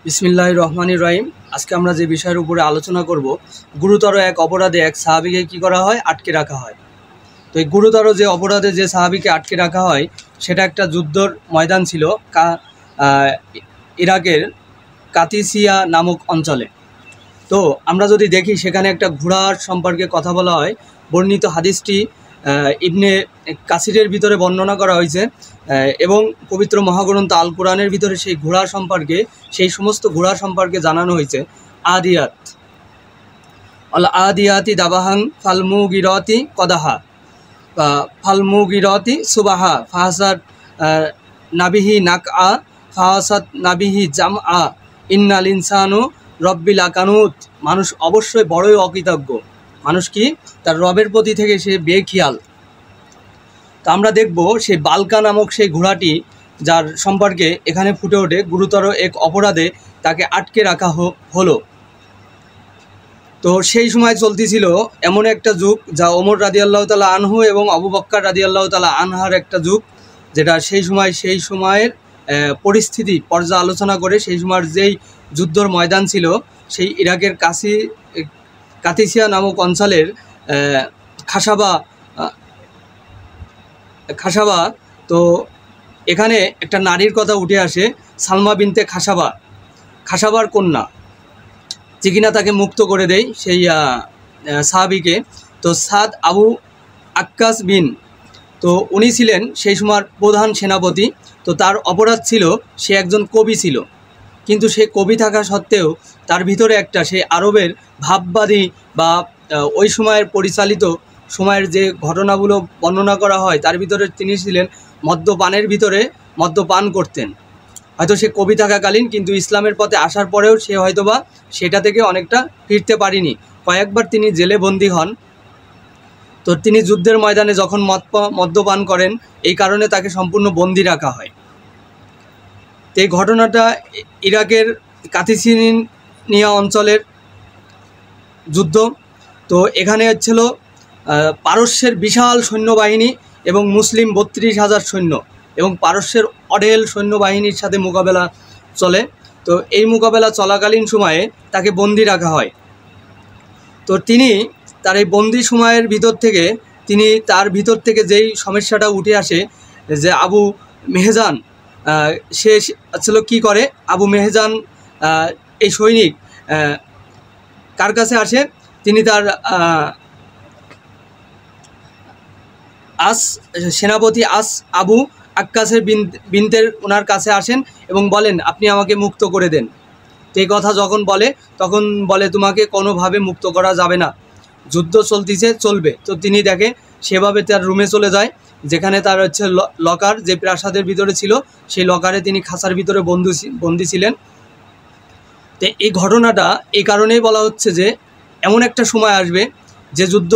বিসমিল্লাহির রহমানির রহিম। আজকে আমরা যে বিষয়ের উপরে আলোচনা করব, গুরুতর এক অপরাধে এক সাহাবীকে কি করা হয়, আটকে রাখা হয়। তো এই গুরুতর যে অপরাধে যে সাহাবীকে আটকে রাখা হয় সেটা একটা যুদ্ধর ময়দান ছিল ইরাকের কাতিসিয়া নামক অঞ্চলে। তো আমরা যদি দেখি সেখানে একটা ঘোড়ার সম্পর্কে কথা বলা হয়। বর্ণিত হাদিসটি ইবনে কাসিরের ভিতরে বর্ণনা করা হয়েছে এবং পবিত্র মহাগ্রন্থ আল কোরআনের ভিতরে সেই ঘোড়া সম্পর্কে, সেই সমস্ত ঘোড়া সম্পর্কে জানানো হয়েছে। আদিয়াত আল আদিয়াতি দাবাহাং ফালমুগিরতি কদাহা ফালমুগিরতি সুবাহা ফাহাসাত নাবিহি নাক আ ফাহাসাত নাবিহি জাম আ ইন্নাল ইনসানু রব্বিল আকানুত। মানুষ অবশ্যই বড়ই অকৃতজ্ঞ। মানুষ কি, তার রবের প্রতি থেকে সে বেখিয়াল। তো আমরা দেখব সেই বালকা নামক সেই ঘোড়াটি, যার সম্পর্কে এখানে ফুটে ওঠে গুরুতর এক অপরাধে তাকে আটকে রাখা হলো। তো সেই সময় চলতেছিল এমন একটা যুগ, যা ওমর রাদিয়াল্লাহু তাআলা আনহু এবং আবু বকর রাদিয়াল্লাহু তাআলা আনহার একটা যুগ, যেটা সেই সময়ের পরিস্থিতি পর্যালোচনা করে সেই সময়ের যেই যুদ্ধর ময়দান ছিল, সেই ইরাকের কাতিসিয়া নামক অঞ্চলের খাসাবা। তো এখানে একটা নারীর কথা উঠে আসে, সালমা বিনতে খাসাবার কন্যা, যে কিনা তাকে মুক্ত করে দেয় সেই সাহাবীকে। তো সাদ আবু আক্কাস বিন, তো উনি ছিলেন সেই সময়ের প্রধান সেনাপতি। তো তার অপরাধ ছিল সে একজন কবি ছিল, কিন্তু সে কবি থাকা সত্ত্বেও তার ভিতরে একটা সেই আরবের ভাববাদী বা ওই সময়ের পরিচালিত সময়ের যে ঘটনাগুলো বর্ণনা করা হয় তার ভিতরে তিনি ছিলেন মদ্যপান করতেন। হয়তো সে কবি থাকাকালীন, কিন্তু ইসলামের পথে আসার পরেও সে হয়তোবা সেটা থেকে অনেকটা ফিরতে পারেনি। কয়েকবার তিনি জেলে বন্দী হন। তো তিনি যুদ্ধের ময়দানে যখন মদ্যপান করেন, এই কারণে তাকে সম্পূর্ণ বন্দী রাখা হয়। তো এই ঘটনাটা ইরাকের কাতিসিয়া অঞ্চলের যুদ্ধ। তো এখানে হচ্ছিল পারস্যের বিশাল সৈন্যবাহিনী এবং মুসলিম 32,000 সৈন্য, এবং পারস্যের অঢেল সৈন্যবাহিনীর সাথে মোকাবেলা চলে। তো এই মোকাবেলা চলাকালীন সময়ে তাকে বন্দী রাখা হয়। তো তিনি তার এই বন্দি সময়ের তার ভিতর থেকে যেই সমস্যাটা উঠে আসে, যে আবু মেহজান সে আসলে কী করে, আবু মেহজান এই সৈনিক কার কাছে আসে, তিনি তার সেনাপতি আবু আক্কাসের বিনতের ওনার কাছে আসেন এবং বলেন, আপনি আমাকে মুক্ত করে দেন। তো এই কথা যখন বলে, তখন বলে, তোমাকে কোনোভাবে মুক্ত করা যাবে না, যুদ্ধ চলবে। তো তিনি দেখে সেভাবে তার রুমে চলে যায়, যেখানে তার হচ্ছে লকার, যে প্রাসাদের ভিতরে ছিল সেই লকারে তিনি খাঁচার ভিতরে বন্দী ছিলেন। তো এই ঘটনাটা এই কারণেই বলা হচ্ছে যে এমন একটা সময় আসবে যে যুদ্ধ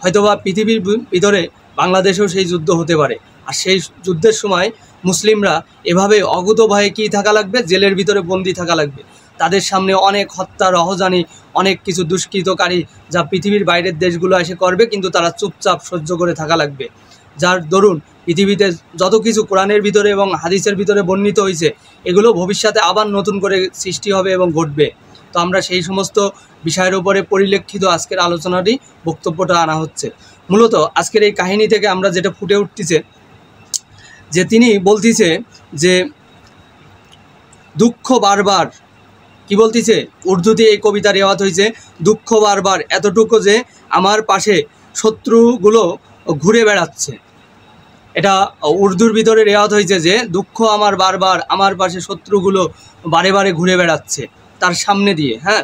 হয়তোবা পৃথিবীর ভিতরে বাংলাদেশেও সেই যুদ্ধ হতে পারে। আর সেই যুদ্ধের সময় মুসলিমরা এভাবে অকুত ভয়ে কী থাকা লাগবে, জেলের ভিতরে বন্দী থাকা লাগবে। তাদের সামনে অনেক হত্যা, রহজানি, অনেক কিছু দুষ্কৃতকারী যা পৃথিবীর বাইরের দেশগুলো এসে করবে, কিন্তু তারা চুপচাপ সহ্য করে থাকা লাগবে। যার দরুন পৃথিবীতে যত কিছু কোরআনের ভিতরে এবং হাদিসের ভিতরে বর্ণিত হয়েছে, এগুলো ভবিষ্যতে আবার নতুন করে সৃষ্টি হবে এবং ঘটবে। তো আমরা সেই সমস্ত বিষয়ের উপরে পরিলক্ষিত আজকের আলোচনাটি, বক্তব্যটা আনা হচ্ছে। মূলত আজকের এই কাহিনী থেকে আমরা যেটা ফুটে উঠতেছে, যে তিনি বলতেছে যে দুঃখ বারবার, কি বলতেছে, উর্দুতে এই কবিতা রেওয়াত হয়েছে, দুঃখ বারবার এতটুকু যে আমার পাশে শত্রুগুলো ঘুরে বেড়াচ্ছে। এটা উর্দুর ভিতরে রেওয়াত হয়েছে যে দুঃখ আমার বারবার, আমার পাশে শত্রুগুলো বারে বারে ঘুরে বেড়াচ্ছে তার সামনে দিয়ে। হ্যাঁ,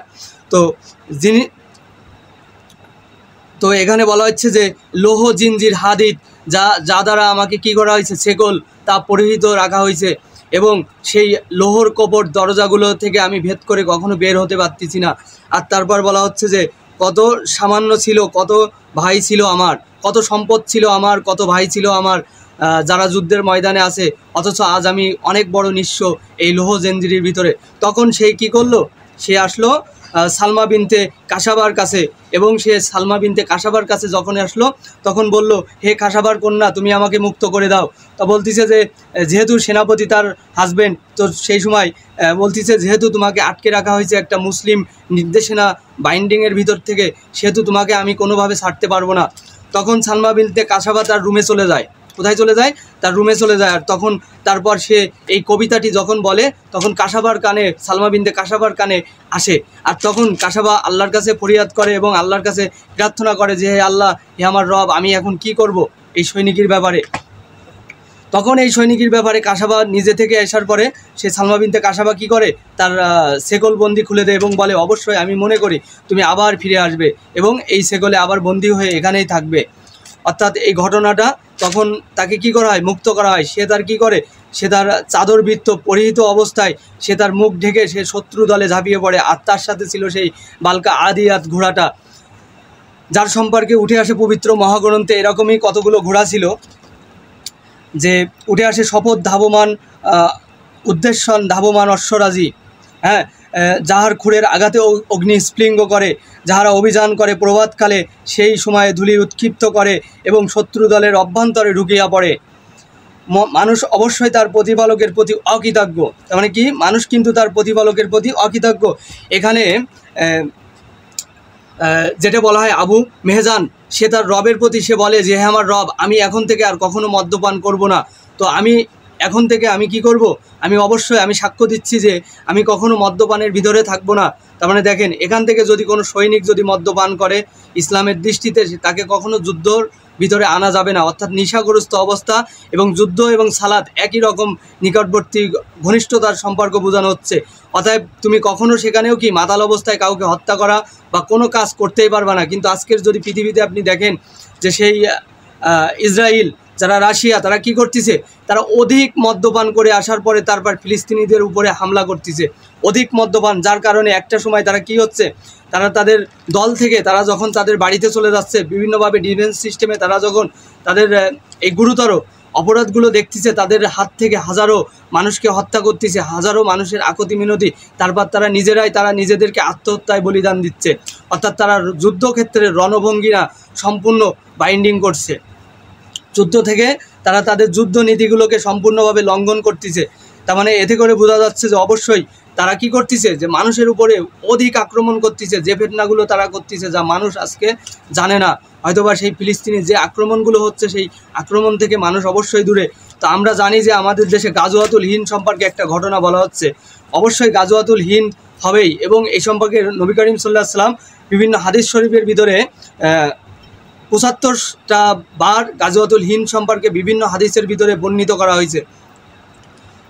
তো এখানে বলা হচ্ছে যে লোহ জিনজির হাদিদ, যা দ্বারা আমাকে কি করা হয়েছে, শেকল, তা পরিহিত রাখা হয়েছে, এবং সেই লোহর কপট দরজাগুলো থেকে আমি ভেদ করে কখনো বের হতে পারতেছি না। আর তারপর বলা হচ্ছে যে কত সামান্য ছিল, কত ভাই ছিল আমার, কত সম্পদ ছিল আমার, কত ভাই ছিল আমার, যারা যুদ্ধের ময়দানে আছে, অথচ আজ আমি অনেক বড় নিঃস্ব এই লোহ জঞ্জিরির ভিতরে। তখন সে কি করলো, সে আসলো সালমা বিনতে কাসাবার কাছে, এবং সে সালমা বিনতে কাসাবার কাছে যখন আসলো তখন বলল, হে কাসাবার কন্যা, তুমি আমাকে মুক্ত করে দাও। তা বলতিছে যে যেহেতু সেনাপতি তার হাজব্যান্ড, তো সেই সময় বলতিছে যেহেতু তোমাকে আটকে রাখা হয়েছে একটা মুসলিম নির্দেশনা বাইন্ডিংয়ের ভিতর থেকে, সেহেতু তোমাকে আমি কোনোভাবে ছাড়তে পারবো না। তখন সালমা বিনতে কাসাবা তার রুমে চলে যায়। কোথায় চলে যায়? তার রুমে চলে যায়। আর তখন তারপর সে এই কবিতাটি যখন বলে তখন কাসাবার কানে, সালমা বিনতে কাসাবার কানে আসে। আর তখন কাসাবা আল্লাহর কাছে ফরিয়াদ করে এবং আল্লাহর কাছে প্রার্থনা করে যে হে আল্লাহ, হে আমার রব, আমি এখন কি করব এই সৈনিকের ব্যাপারে। তখন এই সৈনিকের ব্যাপারে কাসাবা নিজে থেকে আসার পরে সে সালমা বিনতে কাসাবা কি করে, তার সেকল বন্দি খুলে দেয় এবং বলে, অবশ্যই আমি মনে করি তুমি আবার ফিরে আসবে এবং এই সেকলে আবার বন্দি হয়ে এখানেই থাকবে। অর্থাৎ এই ঘটনাটা তখন তাকে কি করা হয়, মুক্ত করা হয়। সে তার কি করে, সে তার চাদর বৃত্ত পরিহিত অবস্থায় সে তার মুখ ঢেকে সে শত্রু দলে ঝাঁপিয়ে পড়ে। আর তার সাথে ছিল সেই বালকা আদিয়াত ঘোড়াটা, যার সম্পর্কে উঠে আসে পবিত্র মহাগ্রন্থে এরকমই কতগুলো ঘোড়া ছিল, যে উঠে আসে শপথ ধাবমান উদ্দেশ্যন ধাবমান অশ্বরাজি, হ্যাঁ, যাহার খুঁড়ের আঘাতে অগ্নি স্ফুলিঙ্গ করে, যাহারা অভিযান করে প্রভাতকালে সেই সময়ে ধূলি উৎক্ষিপ্ত করে এবং শত্রু দলের অভ্যন্তরে ঢুকিয়া পড়ে। মানুষ অবশ্যই তার প্রতিপালকের প্রতি অকৃতজ্ঞ। তার মানে কি, মানুষ কিন্তু তার প্রতিপালকের প্রতি অকৃতজ্ঞ। এখানে যেটা বলা হয় আবু মেহজান, সে তার রবের প্রতি সে বলে যে হে আমার রব, আমি এখন থেকে আর কখনো মদ্যপান করব না। তো আমি এখন থেকে আমি কি করব, আমি অবশ্যই আমি সাক্ষ্য দিচ্ছি যে আমি কখনো মদ্যপানের ভিতরে থাকবো না। তার মানে দেখেন, এখান থেকে যদি কোনো সৈনিক যদি মদ্যপান করে, ইসলামের দৃষ্টিতে তাকে কখনো যুদ্ধর ভিতরে আনা যাবে না। অর্থাৎ নেশাগ্রস্ত অবস্থা এবং যুদ্ধ এবং সালাত একই রকম নিকটবর্তী ঘনিষ্ঠতার সম্পর্ক বোঝানো হচ্ছে। অতএব তুমি কখনো সেখানেও কি মাতাল অবস্থায় কাউকে হত্যা করা বা কোনো কাজ করতেই পারবা না। কিন্তু আজকের যদি পৃথিবীতে আপনি দেখেন যে সেই ইসরায়েল, যারা রাশিয়া, তারা কি করতেছে, তারা অধিক মদ্যপান করে আসার পরে তারপর ফিলিস্তিনিদের উপরে হামলা করতেছে, অধিক মদ্যপান, যার কারণে একটা সময় তারা কি হচ্ছে, তারা তাদের দল থেকে তারা যখন তাদের বাড়িতে চলে যাচ্ছে, বিভিন্নভাবে ডিফেন্স সিস্টেমে তারা যখন তাদের এই গুরুতর অপরাধগুলো দেখতেছে, তাদের হাত থেকে হাজারো মানুষকে হত্যা করতেছে, হাজারো মানুষের আকুতি মিনতি, তারপর তারা নিজেরাই তারা নিজেদেরকে আত্মহত্যায় বলিদান দিচ্ছে। অর্থাৎ তারা যুদ্ধক্ষেত্রের রণভঙ্গিরা সম্পূর্ণ বাইন্ডিং করছে। যুদ্ধ থেকে তারা তাদের যুদ্ধ নীতিগুলোকে সম্পূর্ণভাবে লঙ্ঘন করতেছে। তার মানে এতে করে বোঝা যাচ্ছে যে অবশ্যই তারা কি করতেছে, যে মানুষের উপরে অধিক আক্রমণ করতেছে, যে ফিতনাগুলো তারা করতেছে যা মানুষ আজকে জানে না। হয়তোবা সেই ফিলিস্তিনি যে আক্রমণগুলো হচ্ছে, সেই আক্রমণ থেকে মানুষ অবশ্যই দূরে। তো আমরা জানি যে আমাদের দেশে গাজওয়াতুল হিন্দ সম্পর্কে একটা ঘটনা বলা হচ্ছে, অবশ্যই গাজওয়াতুল হিন্দ হবেই। এবং এই সম্পর্কে নবী করিম সাল্লাল্লাহু আলাইহি ওয়াসাল্লাম বিভিন্ন হাদিস শরীফের ভিতরে ৭৫টা বার গাজওয়াতুল হিন্দ সম্পর্কে বিভিন্ন হাদিসের ভিতরে বর্ণিত করা হয়েছে।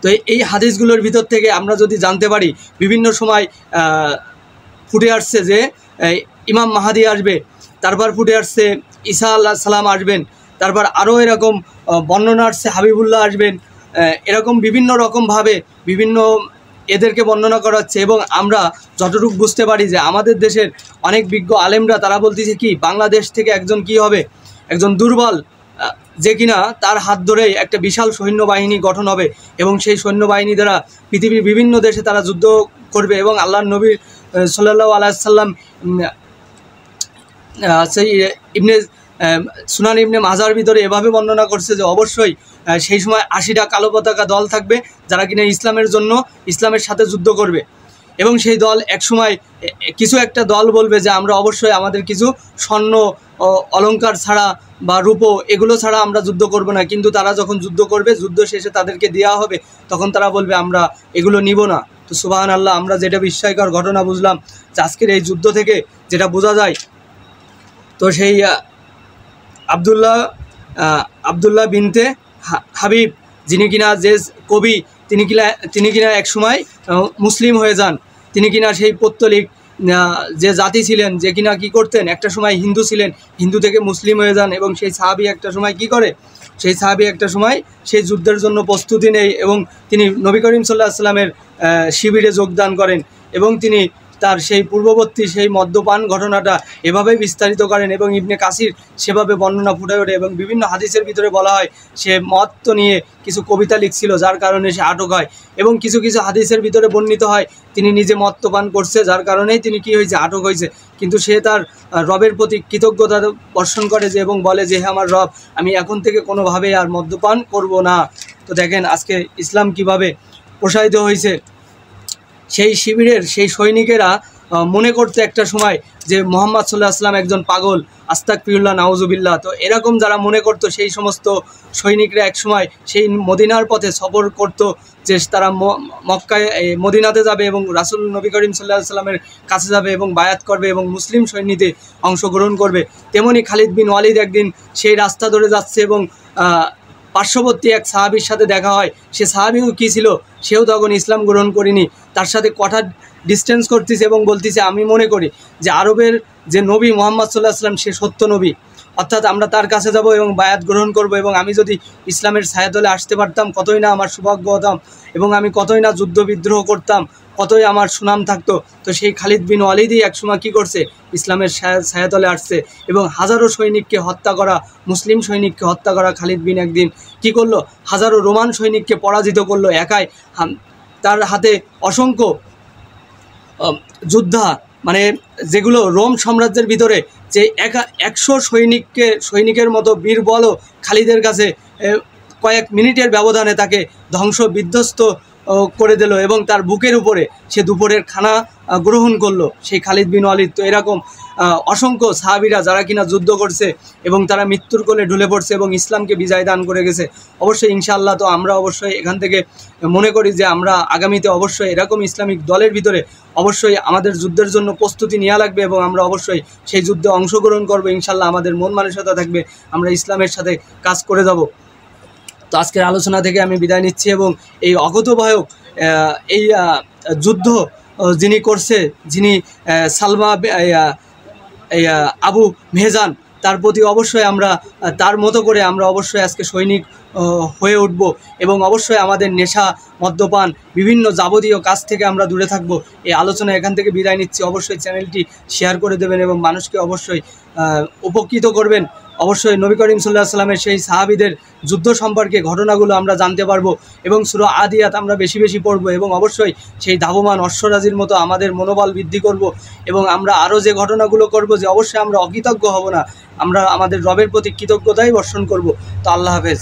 তো এই হাদিসগুলোর ভিতর থেকে আমরা যদি জানতে পারি, বিভিন্ন সময় ফুটে আসছে যে ইমাম মাহাদি আসবে, তারপর ফুটে আসছে ঈসা আলাইহিস সালাম আসবেন, তারপর আরও এরকম বর্ণনা আসছে হাবিবুল্লাহ আসবেন, এরকম বিভিন্ন রকমভাবে বিভিন্ন এদেরকে বর্ণনা করা হচ্ছে। এবং আমরা যতটুকু বুঝতে পারি যে আমাদের দেশের অনেক বিজ্ঞ আলেমরা তারা বলতেছে কি, বাংলাদেশ থেকে একজন কি হবে, একজন দুর্বল, যে কিনা তার হাত ধরেই একটা বিশাল সৈন্যবাহিনী গঠন হবে এবং সেই সৈন্যবাহিনী দ্বারা পৃথিবীর বিভিন্ন দেশে তারা যুদ্ধ করবে। এবং আল্লাহর নবী সাল্লাল্লাহু আলাইহি ওয়াসাল্লাম সেই ইবনে সুনান ইবনে মাজার ভিতরে এভাবে বর্ণনা করছে যে অবশ্যই সেই সময় ৮০টা কালো পতাকা দল থাকবে, যারা কিনা ইসলামের জন্য ইসলামের সাথে যুদ্ধ করবে। এবং সেই দল একসময় কিছু একটা দল বলবে যে আমরা অবশ্যই আমাদের কিছু স্বর্ণ অলংকার ছাড়া বা রূপো এগুলো ছাড়া আমরা যুদ্ধ করব না। কিন্তু তারা যখন যুদ্ধ করবে, যুদ্ধ শেষে তাদেরকে দেওয়া হবে, তখন তারা বলবে আমরা এগুলো নিব না। তো সুবহানাল্লাহ, আমরা যেটা বিস্ময়কর ঘটনা বুঝলাম যে আজকের এই যুদ্ধ থেকে যেটা বোঝা যায়, তো সেই আবদুল্লাহ বিনতে হাবিব, যিনি কিনা যে কবি, তিনি কিনা এক সময় মুসলিম হয়ে যান। তিনি কিনা সেই পৌত্তলিক যে জাতি ছিলেন, যে কিনা কি করতেন, একটা সময় হিন্দু ছিলেন, হিন্দু থেকে মুসলিম হয়ে যান। এবং সেই সাহাবী একটা সময় কি করে, সেই সাহাবী একটা সময় সেই যুদ্ধের জন্য প্রস্তুতি নেয় এবং তিনি নবী করিম সাল্লাল্লাহু আলাইহি ওয়াসাল্লামের শিবিরে যোগদান করেন এবং তিনি তার সেই পূর্ববর্তী সেই মদ্যপান ঘটনাটা এভাবেই বিস্তারিত করেন এবং ইবনে কাসির সেভাবে বর্ণনা ফুটে ওঠে এবং বিভিন্ন হাদিসের ভিতরে বলা হয় সে মদ নিয়ে কিছু কবিতা লিখছিল যার কারণে সে আটক হয় এবং কিছু কিছু হাদিসের ভিতরে বর্ণিত হয় তিনি নিজে মদ্যপান করছে যার কারণেই তিনি কি হয়েছে আটক হয়েছে, কিন্তু সে তার রবের প্রতি কৃতজ্ঞতা বর্ষণ করে যে এবং বলে যে হে আমার রব, আমি এখন থেকে কোনোভাবেই আর মদ্যপান করব না। তো দেখেন আজকে ইসলাম কিভাবে প্রসারিত হয়েছে। সেই শিবিরের সেই সৈনিকেরা মনে করতে একটা সময় যে মুহাম্মদ সাল্লাল্লাহু আলাইহি ওয়াসাল্লাম একজন পাগল, আস্তাগফিরুল্লাহ নাউজুবিল্লাহ। তো এরকম যারা মনে করতো সেই সমস্ত সৈনিকরা এক সময় সেই মদিনার পথে সফর করত যে তারা মক্কায় মদিনাতে যাবে এবং রাসূল নবী করিম সাল্লাল্লাহু আলাইহি ওয়াসাল্লামের কাছে যাবে এবং বায়াত করবে এবং মুসলিম সৈন্যতে অংশগ্রহণ করবে। তেমনি খালিদ বিন ওয়ালিদ একদিন সেই রাস্তা ধরে যাচ্ছে এবং পার্শ্ববর্তী এক সাহাবীর সাথে দেখা হয়। সে সাহাবীও কী ছিল, সেও তখন ইসলাম গ্রহণ করেনি। তার সাথে কথা ডিস্টেন্স করতেছে এবং বলতেছে আমি মনে করি যে আরবের যে নবী মুহাম্মদ সাল্লাল্লাহু আলাইহি ওয়াসাল্লাম সে সত্য নবী, অর্থাৎ আমরা তার কাছে যাব এবং বায়াত গ্রহণ করব এবং আমি যদি ইসলামের ছায়াতলে আসতে পারতাম কতই না আমার সৌভাগ্য হতাম এবং আমি কতই না যুদ্ধ বিদ্রোহ করতাম, কতই আমার সুনাম থাকতো। তো সেই খালিদ বিন ওয়ালিদই একসময় কী করছে, ইসলামের ছায়াতলে আসছে এবং হাজারো সৈনিককে হত্যা করা, মুসলিম সৈনিককে হত্যা করা খালিদ বিন একদিন কী করলো, হাজারো রোমান সৈনিককে পরাজিত করলো একাই। তার হাতে অসংখ্য যোদ্ধা, মানে যেগুলো রোম সাম্রাজ্যের ভিতরে যে 100 সৈনিকের মতো বীরবলও খালিদের কাছে কয়েক মিনিটের ব্যবধানে তাকে ধ্বংস বিধ্বস্ত করে দিল এবং তার বুকের উপরে সে দুপুরের খানা গ্রহণ করলো সেই খালিদ বিন ওয়ালিদ। তো এরকম অসংখ্য সাহাবীরা যারা কিনা যুদ্ধ করছে এবং তারা মৃত্যুর কোলে ঢুলে পড়ছে এবং ইসলামকে বিজয় দান করে গেছে। অবশ্যই ইনশাআল্লাহ তো আমরা অবশ্যই এখান থেকে মনে করি যে আমরা আগামীতে অবশ্যই এরকম ইসলামিক দলের ভিতরে অবশ্যই আমাদের যুদ্ধের জন্য প্রস্তুতি নেওয়া লাগবে এবং আমরা অবশ্যই সেই যুদ্ধে অংশগ্রহণ করবো। ইনশাআল্লাহ আমাদের মন মানসিকতা থাকবে, আমরা ইসলামের সাথে কাজ করে যাব। তো আজকের আলোচনা থেকে আমি বিদায় নিচ্ছি এবং এই অগতবাহক এই যুদ্ধ যিনি করছে, যিনি সালমা আবু মেহজান, তার প্রতি অবশ্যই আমরা তার মতো করে আমরা অবশ্যই আজকে সৈনিক হয়ে উঠব এবং অবশ্যই আমাদের নেশা, মদ্যপান, বিভিন্ন যাবতীয় কাজ থেকে আমরা দূরে থাকব। এই আলোচনা এখান থেকে বিদায় নিচ্ছি। অবশ্যই চ্যানেলটি শেয়ার করে দেবেন এবং মানুষকে অবশ্যই উপকৃত করবেন। অবশ্যই নবী করিম সাল্লাল্লাহু আলাইহি ওয়াসাল্লামের সেই সাহাবীদের যুদ্ধ সম্পর্কে ঘটনাগুলো আমরা জানতে পারবো এবং সূরা আদিয়াত আমরা বেশি বেশি পড়ব এবং অবশ্যই সেই ধাবমান অশ্বরাজির মতো আমাদের মনোবল বৃদ্ধি করব এবং আমরা আরও যে ঘটনাগুলো করব যে অবশ্যই আমরা অকৃতজ্ঞ হব না, আমরা আমাদের রবের প্রতি কৃতজ্ঞতাই বর্ষণ করব। তো আল্লাহ হাফেজ।